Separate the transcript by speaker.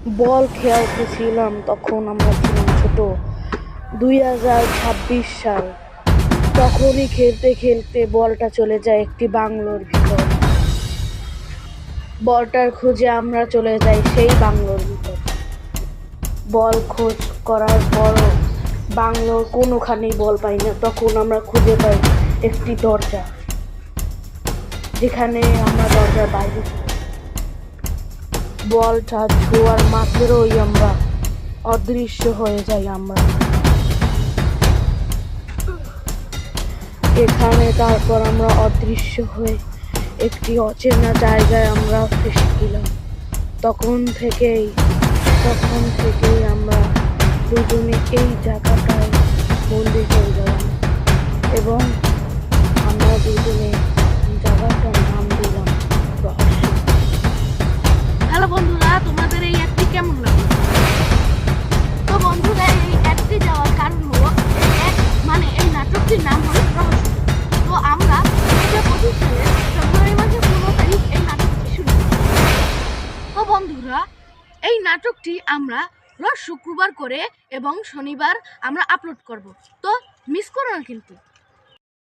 Speaker 1: বল খেলতেছিলাম, তখন আমরা ছিলাম ছোট। 2026 সাল। তখনই খেলতে খেলতে বলটা চলে যায় একটি বাংলোর ভিতর। বলটার খোঁজে আমরা চলে যাই সেই বাংলোর ভিতর। বল খোঁজ করার পরও বাংলোর কোনোখানেই বল পাই না। তখন আমরা খুঁজে পাই একটি দরজা, যেখানে আমরা দরজার বাইরে চলে যাই। বলটা ছোঁয়ার মাত্রই আমরা অদৃশ্য হয়ে যাই। তারপর আমরা অদৃশ্য হয়ে একটি অচেনা জায়গায় আমরা ফেসে গেলাম। তখন থেকেই আমরা দুজনে এই জায়গাটায় বন্দি হয়ে গেলাম এবং আমরা দুজনে জায়গাটার নাম দিলাম রহস্য।
Speaker 2: হ্যালো বন্ধুরা, তোমাদের এই অ্যাডটি কেমন লাগলো? তো বন্ধুরা, এই অ্যাডটি যাওয়ার কারণ হলো এই নাটকটির নাম হলো রহস্য। তো আমরা 2025 সালের ফেব্রুয়ারি মাসের 15 তারিখ এই নাটকটি শুরু করি। তো বন্ধুরা, এই নাটকটি আমরা রোজ শুক্রবার করে এবং শনিবার আমরা আপলোড করব। তো মিস করো না কিন্তু।